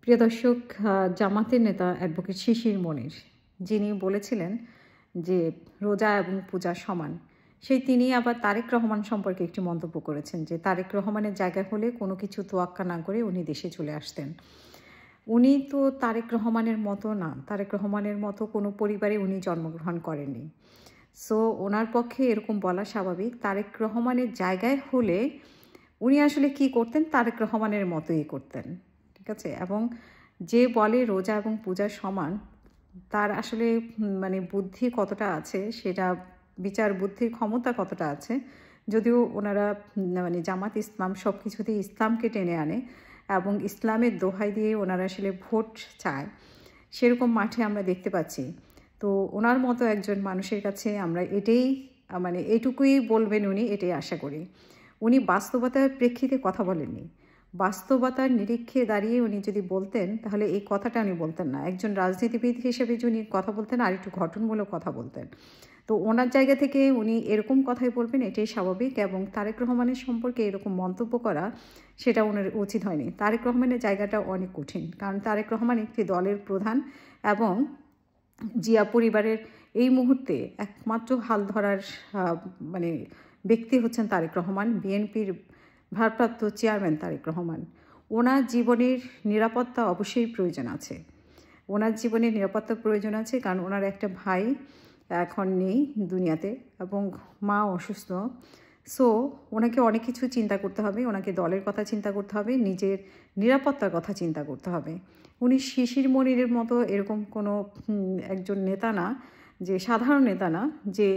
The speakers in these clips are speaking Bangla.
প্রিয় দর্শক, জামাতের নেতা অ্যাডভোকেট শিশির মনির যিনি বলেছিলেন যে রোজা এবং পূজা সমান, তিনি আবার তারেক রহমান সম্পর্কে একটি মন্তব্য করেছেন যে তারেক রহমানের জায়গা হলে কোনো কিছু তোয়াক্কা না করে উনি দেশে চলে আসতেন। উনি তো তারেক রহমানের মতো না, তারেক রহমানের মতো কোনো পরিবারে উনি জন্মগ্রহণ করেননি। সো ওনার পক্ষে এরকম বলা স্বাভাবিক। তারেক রহমানের জায়গায় হলে উনি আসলে কি করতেন, তারেক রহমানের মতোই করতেন, ঠিক আছে। এবং যে বলে রোজা এবং পূজা সমান, তার আসলে বুদ্ধি কতটা আছে, সেটা বিচার বুদ্ধির ক্ষমতা কতটা আছে, যদিও ওনারা জামাত ইসলাম সব কিছুতেই ইসলামকে টেনে আনে এবং ইসলামের দোহাই দিয়ে ওনারা আসলে ভোট চায়, সেরকম মাঠে আমরা দেখতে পাচ্ছি। তো ওনার মতো একজন মানুষের কাছে আমরা এটুকুই বলবেন উনি, এটাই আশা করি। উনি বাস্তবতার প্রেক্ষিতে কথা বলেননি, বাস্তবতার নিরীক্ষে দাঁড়িয়ে উনি যদি বলতেন তাহলে এই কথাটা উনি বলতেন না। একজন রাজনীতিবিদ হিসেবে উনি কথা বলতেন আর একটু গঠনমূলক কথা বলতেন। তো ওনার জায়গা থেকে উনি এরকম কথাই বলবেন, এটাই স্বাভাবিক। এবং তারেক রহমানের সম্পর্কে এরকম মন্তব্য করা, সেটা ওনার উচিত হয়নি। তারেক রহমানের জায়গাটা অনেক কঠিন, কারণ তারেক রহমান একটি দলের প্রধান এবং জিয়া পরিবারের এই মুহূর্তে একমাত্র হাল ধরার ব্যক্তি হচ্ছেন তারেক রহমান, বিএনপির ভারপ্রাপ্ত চেয়ারম্যান তারেক রহমান। ওনার জীবনের নিরাপত্তা অবশ্যই প্রয়োজন আছে, ওনার জীবনের নিরাপত্তা প্রয়োজন আছে, কারণ ওনার একটা ভাই এখন নেই দুনিয়াতে এবং মা অসুস্থ। সো ওনাকে অনেক কিছু চিন্তা করতে হবে, ওনাকে দলের কথা চিন্তা করতে হবে, নিজের নিরাপত্তার কথা চিন্তা করতে হবে। উনি শিশির মনিরের মতো এরকম কোনো একজন নেতা না, যে সাধারণ নেতা না, যে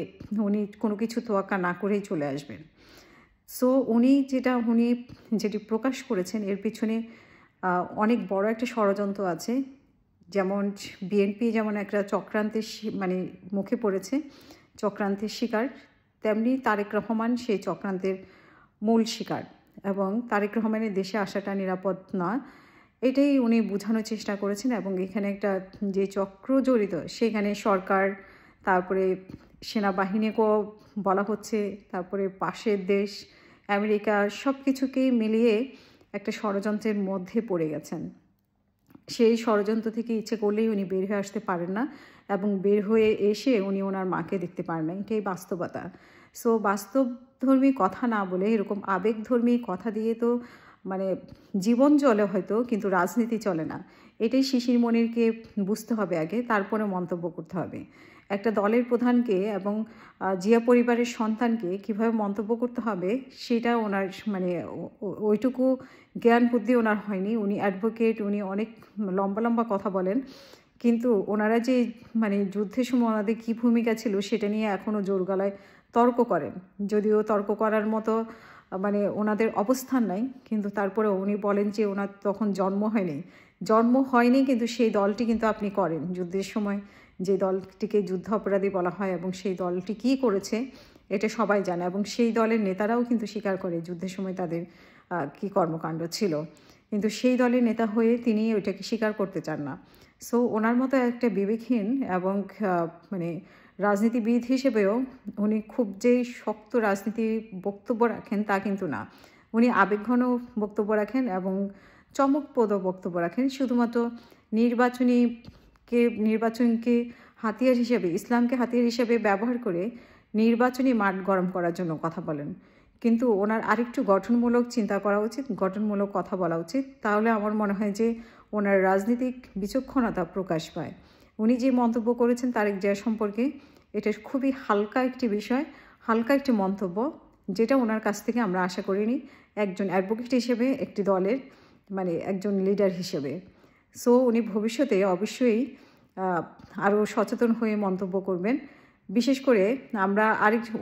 উনি কোনো কিছু তোয়াক্কা না করেই চলে আসবেন। সো উনি যেটি প্রকাশ করেছেন, এর পিছনে অনেক বড় একটা ষড়যন্ত্র আছে। যেমন বিএনপি যেমন একটা চক্রান্তের মুখে পড়েছে, চক্রান্তের শিকার, তেমনি তারেক রহমান সেই চক্রান্তের মূল শিকার। এবং তারেক রহমানের দেশে আসাটা নিরাপদ না, এটাই উনি বোঝানোর চেষ্টা করেছেন। এবং এখানে একটা যে চক্র জড়িত, সেখানে সরকার, তারপরে সেনাবাহিনীকেও বলা হচ্ছে, তারপরে পাশের দেশ আমেরিকা, সব কিছুকেই মিলিয়ে একটা ষড়যন্ত্রের মধ্যে পড়ে গেছেন। সেই ষড়যন্ত্র থেকে ইচ্ছে করলেই উনি বের হয়ে আসতে পারেন না, এবং বের হয়ে এসে উনি ওনার মাকে দেখতে পারেন না, এটাই বাস্তবতা। সো বাস্তবধর্মী কথা না বলে এরকম আবেগধর্মী কথা দিয়ে তো জীবন চলে হয়তো, কিন্তু রাজনীতি চলে না। এটাই শিশির মনিরকে বুঝতে হবে আগে, তারপরে মন্তব্য করতে হবে। একটা দলের প্রধানকে এবং জিয়া পরিবারের সন্তানকে কিভাবে মন্তব্য করতে হবে, সেটা ওনার ওইটুকু জ্ঞান বুদ্ধি ওনার হয়নি। উনি অ্যাডভোকেট, উনি অনেক লম্বা লম্বা কথা বলেন, কিন্তু ওনারা যে যুদ্ধের সময় ওনাদের কী ভূমিকা ছিল, সেটা নিয়ে এখনও জোর গলায় তর্ক করেন। যদিও তর্ক করার মতো ওনাদের অবস্থান নাই, কিন্তু তারপরে উনি বলেন যে ওনার তখন জন্ম হয়নি, কিন্তু সেই দলটি কিন্তু আপনি করেন। যুদ্ধের সময় যে দলটিকে যুদ্ধ অপরাধী বলা হয়, এবং সেই দলটি কী করেছে এটা সবাই জানে, এবং সেই দলের নেতারাও কিন্তু স্বীকার করে যুদ্ধের সময় তাদের কী কর্মকাণ্ড ছিল, কিন্তু সেই দলের নেতা হয়ে তিনি ওইটাকে স্বীকার করতে চান না। সো ওনার মতো একটা বিবেকহীন এবং রাজনীতিবিদ হিসেবেও উনি খুব যে শক্ত রাজনীতি বক্তব্য রাখেন তা কিন্তু না। উনি আবেগঘন বক্তব্য রাখেন এবং চমকপ্রদ বক্তব্য রাখেন, শুধুমাত্র নির্বাচনকে হাতিয়ার হিসেবে, ইসলামকে হাতিয়ার হিসেবে ব্যবহার করে নির্বাচনী মাঠ গরম করার জন্য কথা বলেন। কিন্তু ওনার আরেকটু গঠনমূলক চিন্তা করা উচিত, গঠনমূলক কথা বলা উচিত, তাহলে আমার মনে হয় যে ওনার রাজনৈতিক বিচক্ষণতা প্রকাশ পায়। উনি যে মন্তব্য করেছেন তারেক জিয়া সম্পর্কে, এটা খুবই হালকা একটি বিষয়, হালকা একটি মন্তব্য, যেটা ওনার কাছ থেকে আমরা আশা করিনি একজন অ্যাডভোকেট হিসেবে, একটি দলের একজন লিডার হিসেবে। সো উনি ভবিষ্যতে অবশ্যই আরও সচেতন হয়ে মন্তব্য করবেন। বিশেষ করে আমরা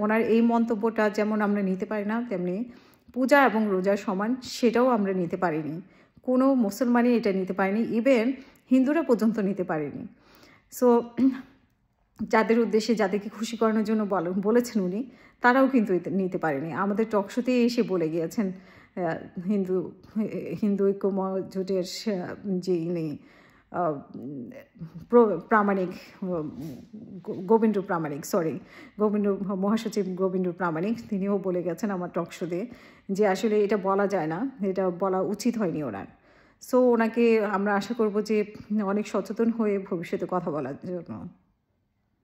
ওনার এই মন্তব্যটা যেমন আমরা নিতে পারি না, তেমনি পূজা এবং রোজা সমান সেটাও আমরা নিতে পারিনি, কোনো মুসলমানই এটা নিতে পারেনি, ইভেন হিন্দুরা পর্যন্ত নিতে পারেনি। সো যাদের উদ্দেশ্যে, যাদেরকে খুশি করানোর জন্য বলেছেন উনি, তারাও কিন্তু নিতে পারেনি। আমাদের টকশোতেই এসে বলে গিয়েছেন হিন্দু ঐক্য জোটের যে প্রামাণিক মহাসচিব গোবিন্দ প্রামাণিক, তিনিও বলে গেছেন আমার টকশোতে যে আসলে এটা বলা যায় না, এটা বলা উচিত হয়নি ওনার। সো ওনাকে আমরা আশা করব যে অনেক সচেতন হয়ে ভবিষ্যতে কথা বলার জন্য।